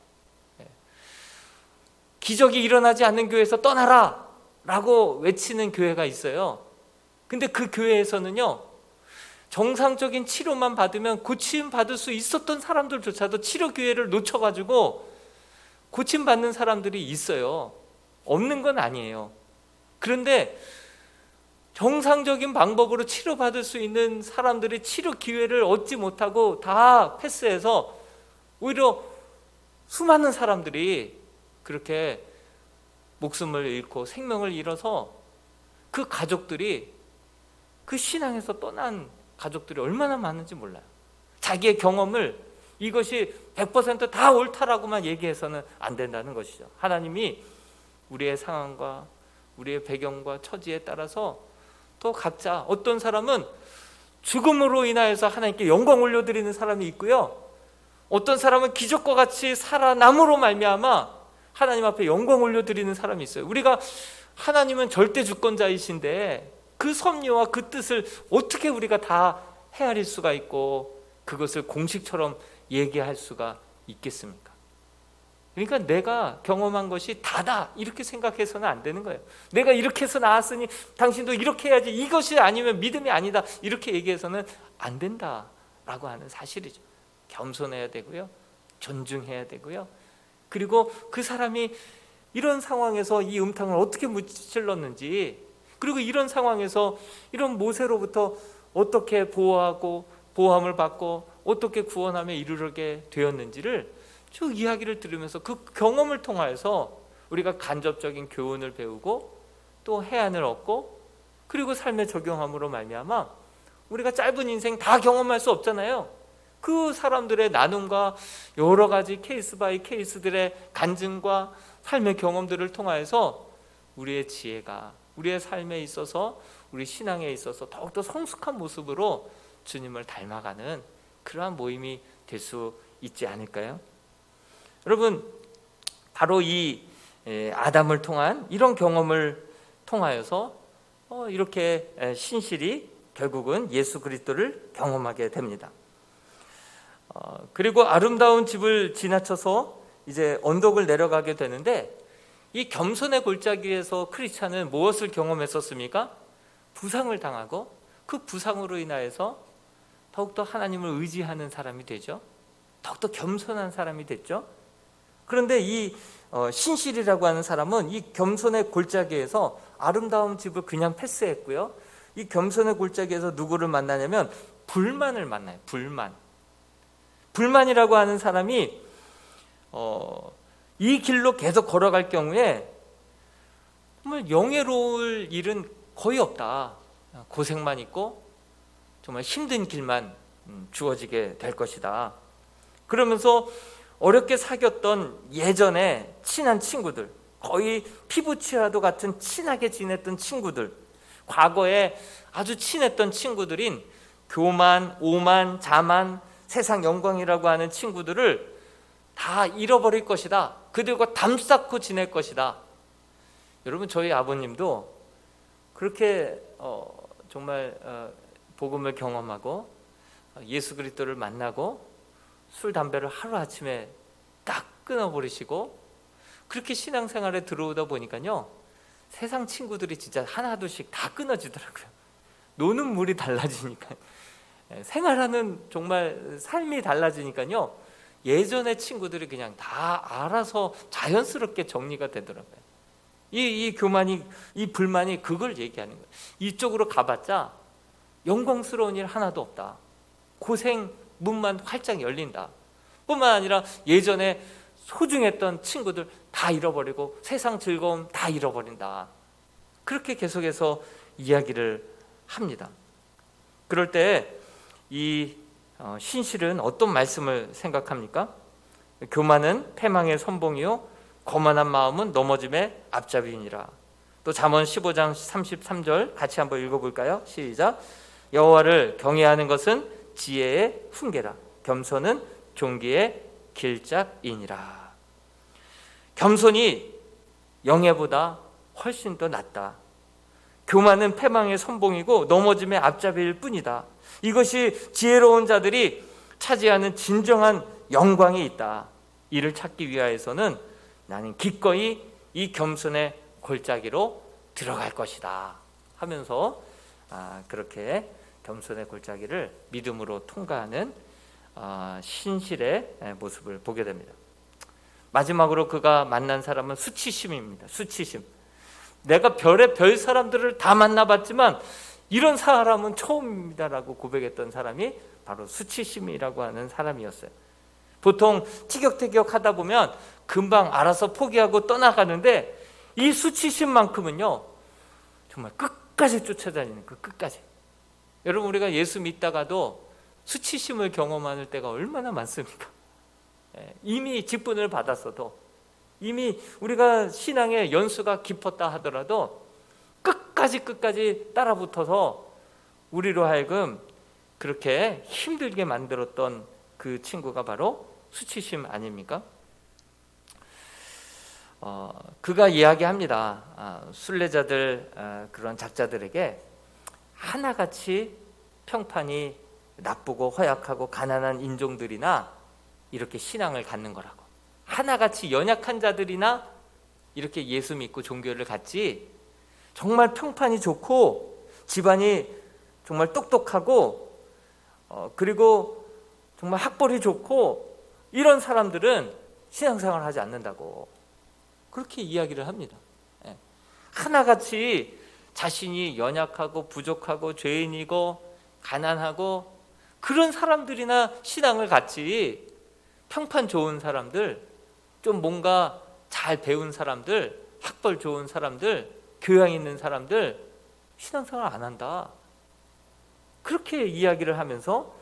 기적이 일어나지 않는 교회에서 떠나라 라고 외치는 교회가 있어요. 근데 그 교회에서는요, 정상적인 치료만 받으면 고침 받을 수 있었던 사람들조차도 치료 기회를 놓쳐가지고 고침 받는 사람들이 있어요. 없는 건 아니에요. 그런데 정상적인 방법으로 치료받을 수 있는 사람들이 치료 기회를 얻지 못하고 다 패스해서 오히려 수많은 사람들이 그렇게 목숨을 잃고 생명을 잃어서 그 가족들이, 그 신앙에서 떠난 가족들이 얼마나 많은지 몰라요. 자기의 경험을 이것이 100%다 옳다라고만 얘기해서는 안 된다는 것이죠. 하나님이 우리의 상황과 우리의 배경과 처지에 따라서 또 각자, 어떤 사람은 죽음으로 인하여서 하나님께 영광 올려드리는 사람이 있고요, 어떤 사람은 기적과 같이 살아남으로 말미암아 하나님 앞에 영광 올려드리는 사람이 있어요. 우리가 하나님은 절대 주권자이신데 그 섭리와 그 뜻을 어떻게 우리가 다 헤아릴 수가 있고 그것을 공식처럼 얘기할 수가 있겠습니까? 그러니까 내가 경험한 것이 다다 이렇게 생각해서는 안 되는 거예요. 내가 이렇게 해서 나았으니 당신도 이렇게 해야지, 이것이 아니면 믿음이 아니다, 이렇게 얘기해서는 안 된다라고 하는 사실이죠. 겸손해야 되고요, 존중해야 되고요, 그리고 그 사람이 이런 상황에서 이 음탕을 어떻게 무찔렀는지, 그리고 이런 상황에서 이런 모세로부터 어떻게 보호하고 보호함을 받고 어떻게 구원함에 이르게 되었는지를 쭉 이야기를 들으면서 그 경험을 통하여서 우리가 간접적인 교훈을 배우고 또 해안을 얻고 그리고 삶에 적용함으로 말미암아 우리가 짧은 인생 다 경험할 수 없잖아요. 그 사람들의 나눔과 여러 가지 케이스 바이 케이스들의 간증과 삶의 경험들을 통하여서 우리의 지혜가 우리의 삶에 있어서, 우리 신앙에 있어서 더욱더 성숙한 모습으로 주님을 닮아가는 그러한 모임이 될 수 있지 않을까요? 여러분, 바로 이 아담을 통한 이런 경험을 통하여서 이렇게 신실이 결국은 예수 그리스도를 경험하게 됩니다. 그리고 아름다운 집을 지나쳐서 이제 언덕을 내려가게 되는데, 이 겸손의 골짜기에서 크리스찬은 무엇을 경험했었습니까? 부상을 당하고 그 부상으로 인하여서 더욱더 하나님을 의지하는 사람이 되죠. 더욱더 겸손한 사람이 됐죠. 그런데 이 신실이라고 하는 사람은 이 겸손의 골짜기에서 아름다운 집을 그냥 패스했고요, 이 겸손의 골짜기에서 누구를 만나냐면 불만을 만나요. 불만이라고 하는 사람이 이 길로 계속 걸어갈 경우에 정말 영예로울 일은 거의 없다. 고생만 있고 정말 힘든 길만 주어지게 될 것이다. 그러면서 어렵게 사귀었던 예전에 친한 친구들, 거의 피부치와도 같은 친하게 지냈던 친구들, 과거에 아주 친했던 친구들인 교만, 오만, 자만, 세상 영광이라고 하는 친구들을 다 잃어버릴 것이다. 그들과 담쌓고 지낼 것이다. 여러분, 저희 아버님도 그렇게 정말 복음을 경험하고 예수 그리스도를 만나고 술 담배를 하루아침에 딱 끊어버리시고 그렇게 신앙생활에 들어오다 보니까요, 세상 친구들이 진짜 하나둘씩 다 끊어지더라고요. 노는 물이 달라지니까, 생활하는 정말 삶이 달라지니까요, 예전의 친구들이 그냥 다 알아서 자연스럽게 정리가 되더라고요. 이 교만이, 이 불만이 그걸 얘기하는 거예요. 이쪽으로 가봤자 영광스러운 일 하나도 없다. 고생 문만 활짝 열린다. 뿐만 아니라 예전에 소중했던 친구들 다 잃어버리고 세상 즐거움 다 잃어버린다. 그렇게 계속해서 이야기를 합니다. 그럴 때 이 신실은 어떤 말씀을 생각합니까? 교만은 패망의 선봉이요 거만한 마음은 넘어짐의 앞잡이니라. 또 잠언 15장 33절 같이 한번 읽어볼까요? 시작. 여호와를 경외하는 것은 지혜의 훈계라. 겸손은 존귀의 길잡이니라. 겸손이 영예보다 훨씬 더 낫다. 교만은 패망의 선봉이고 넘어짐의 앞잡이일 뿐이다. 이것이 지혜로운 자들이 차지하는 진정한 영광이 있다. 이를 찾기 위하여서는 나는 기꺼이 이 겸손의 골짜기로 들어갈 것이다 하면서 그렇게 겸손의 골짜기를 믿음으로 통과하는 신실의 모습을 보게 됩니다. 마지막으로 그가 만난 사람은 수치심입니다. 수치심. 내가 별의 별 사람들을 다 만나봤지만 이런 사람은 처음입니다라고 고백했던 사람이 바로 수치심이라고 하는 사람이었어요. 보통 티격태격 하다 보면 금방 알아서 포기하고 떠나가는데 이 수치심만큼은요, 정말 끝까지 쫓아다니는 그 끝까지. 여러분, 우리가 예수 믿다가도 수치심을 경험할 때가 얼마나 많습니까? 이미 직분을 받았어도, 이미 우리가 신앙의 연수가 깊었다 하더라도 끝까지 따라붙어서 우리로 하여금 그렇게 힘들게 만들었던 그 친구가 바로 수치심 아닙니까? 그가 이야기합니다. 순례자들, 그런 작자들에게 하나같이 평판이 나쁘고 허약하고 가난한 인종들이나 이렇게 신앙을 갖는 거라고. 하나같이 연약한 자들이나 이렇게 예수 믿고 종교를 갖지, 정말 평판이 좋고 집안이 정말 똑똑하고 그리고 정말 학벌이 좋고 이런 사람들은 신앙생활을 하지 않는다고 그렇게 이야기를 합니다. 하나같이 자신이 연약하고 부족하고 죄인이고 가난하고 그런 사람들이나 신앙을 갖지, 평판 좋은 사람들, 좀 뭔가 잘 배운 사람들, 학벌 좋은 사람들, 교양 있는 사람들 신앙생활 안 한다. 그렇게 이야기를 하면서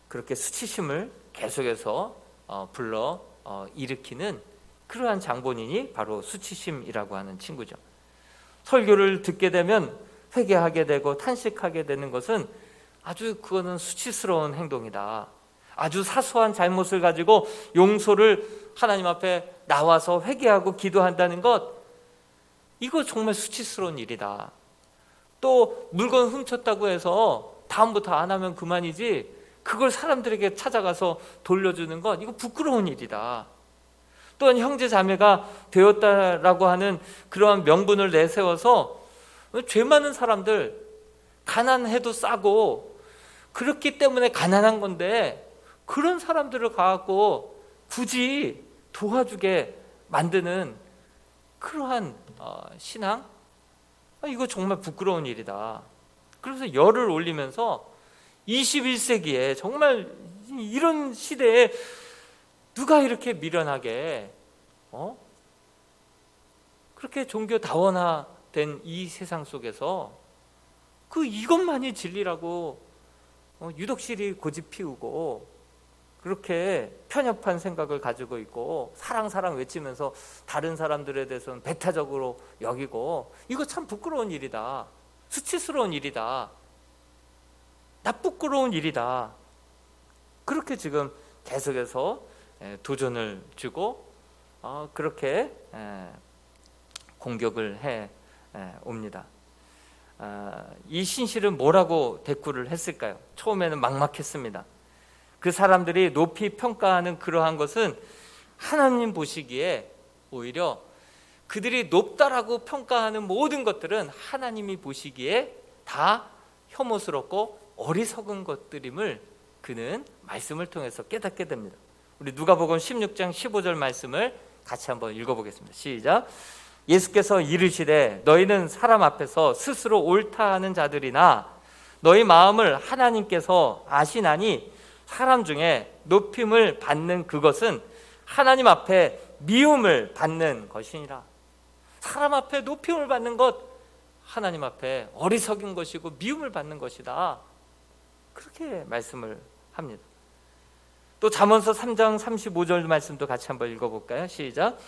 그렇게 수치심을 계속해서 불러 일으키는 그러한 장본인이 바로 수치심이라고 하는 친구죠. 설교를 듣게 되면 회개하게 되고 탄식하게 되는 것은 아주 그거는 수치스러운 행동이다. 아주 사소한 잘못을 가지고 용서를 하나님 앞에 나와서 회개하고 기도한다는 것, 이거 정말 수치스러운 일이다. 또 물건 훔쳤다고 해서 다음부터 안 하면 그만이지 그걸 사람들에게 찾아가서 돌려주는 건 이거 부끄러운 일이다. 또한 형제 자매가 되었다라고 하는 그러한 명분을 내세워서 죄 많은 사람들, 가난해도 싸고 그렇기 때문에 가난한 건데 그런 사람들을 가갖고 굳이 도와주게 만드는 그러한 신앙, 이거 정말 부끄러운 일이다. 그래서 열을 올리면서 21세기에 정말 이런 시대에 누가 이렇게 미련하게 그렇게 종교 다원화된 이 세상 속에서 이것만이 진리라고 유독실이 고집 피우고 그렇게 편협한 생각을 가지고 있고 사랑 외치면서 다른 사람들에 대해서는 배타적으로 여기고, 이거 참 부끄러운 일이다. 수치스러운 일이다. 나 부끄러운 일이다. 그렇게 지금 계속해서 도전을 주고 그렇게 공격을 해 옵니다. 이 신실은 뭐라고 대꾸를 했을까요? 처음에는 막막했습니다. 그 사람들이 높이 평가하는 그러한 것은 하나님 보시기에 오히려 그들이 높다라고 평가하는 모든 것들은 하나님이 보시기에 다 혐오스럽고 어리석은 것들임을 그는 말씀을 통해서 깨닫게 됩니다. 우리 누가복음 16장 15절 말씀을 같이 한번 읽어보겠습니다. 시작. 예수께서 이르시되 너희는 사람 앞에서 스스로 옳다 하는 자들이나 너희 마음을 하나님께서 아시나니 사람 중에 높임을 받는 그것은 하나님 앞에 미움을 받는 것이니라. 사람 앞에 높임을 받는 것, 하나님 앞에 어리석은 것이고 미움을 받는 것이다. 그렇게 말씀을 합니다. 또 잠언서 3장 35절 말씀도 같이 한번 읽어볼까요? 시작.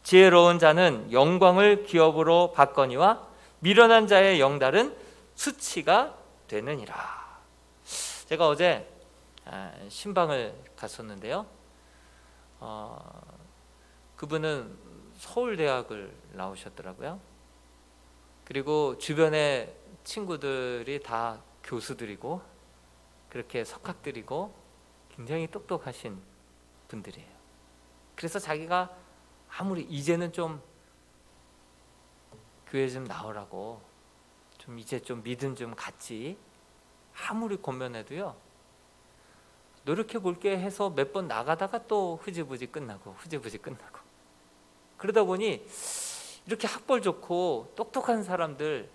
지혜로운 자는 영광을 기업으로 받거니와 미련한 자의 영달은 수치가 되느니라. 제가 어제 신방을 갔었는데요. 그분은 서울대학을 나오셨더라고요. 그리고 주변에 친구들이 다 교수들이고 그렇게 석학들이고 굉장히 똑똑하신 분들이에요. 그래서 자기가 아무리 이제는 좀 교회 좀 나오라고 좀 이제 좀 믿음 좀 갖지 아무리 권면해도요, 노력해 볼게 해서 몇 번 나가다가 또 흐지부지 끝나고 그러다 보니 이렇게 학벌 좋고 똑똑한 사람들,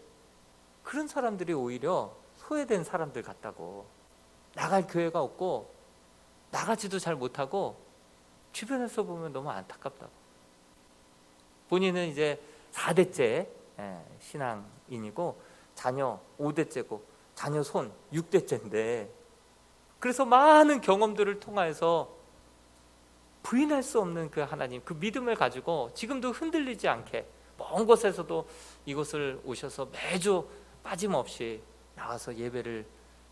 그런 사람들이 오히려 소외된 사람들 같다고, 나갈 교회가 없고 나가지도 잘 못하고 주변에서 보면 너무 안타깝다고. 본인은 이제 4대째 신앙인이고 자녀 5대째고 자녀 손 6대째인데, 그래서 많은 경험들을 통해서 부인할 수 없는 그 하나님, 그 믿음을 가지고 지금도 흔들리지 않게 먼 곳에서도 이곳을 오셔서 매주 빠짐없이 나와서 예배를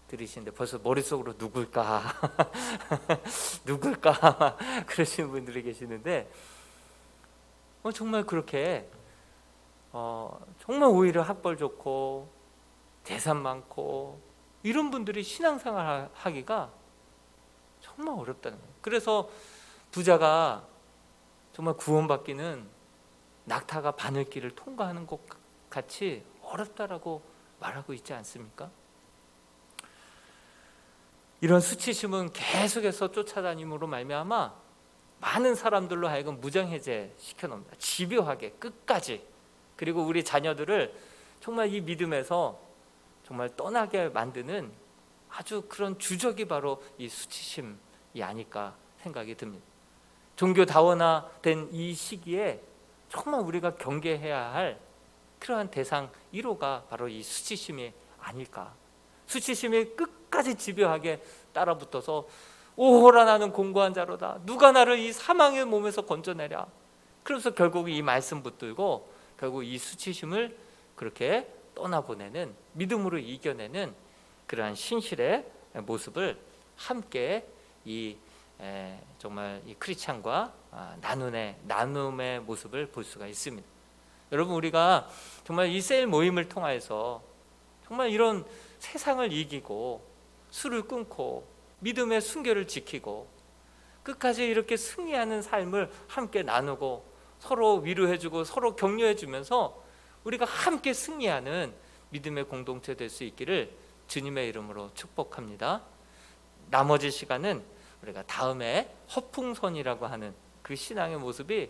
드리시는데 벌써 머릿속으로 누굴까 누굴까 그러시는 분들이 계시는데, 정말 그렇게 정말 오히려 학벌 좋고 재산 많고 이런 분들이 신앙생활 하기가 정말 어렵다는 거예요. 그래서 부자가 정말 구원받기는 낙타가 바늘길을 통과하는 것 같이 어렵다라고 말하고 있지 않습니까? 이런 수치심은 계속해서 쫓아다님으로 말미암아 많은 사람들로 하여금 무장해제 시켜놓습니다. 집요하게 끝까지. 그리고 우리 자녀들을 정말 이 믿음에서 정말 떠나게 만드는 아주 그런 주적이 바로 이 수치심이 아닐까 생각이 듭니다. 종교 다원화된 이 시기에 정말 우리가 경계해야 할 그러한 대상 1호가 바로 이 수치심이 아닐까. 수치심이 끝까지 집요하게 따라붙어서 오호라 나는 공고한 자로다. 누가 나를 이 사망의 몸에서 건져내랴. 그래서 결국 이 말씀 붙들고 결국 이 수치심을 그렇게 떠나보내는, 믿음으로 이겨내는 그러한 신실의 모습을 함께 정말 이 크리스찬과 나눔의 모습을 볼 수가 있습니다. 여러분, 우리가 정말 이 셀 모임을 통해서 정말 이런 세상을 이기고 술을 끊고 믿음의 순결을 지키고 끝까지 이렇게 승리하는 삶을 함께 나누고 서로 위로해주고 서로 격려해주면서 우리가 함께 승리하는 믿음의 공동체 될 수 있기를 주님의 이름으로 축복합니다. 나머지 시간은 우리가 다음에 허풍선이라고 하는 그 신앙의 모습이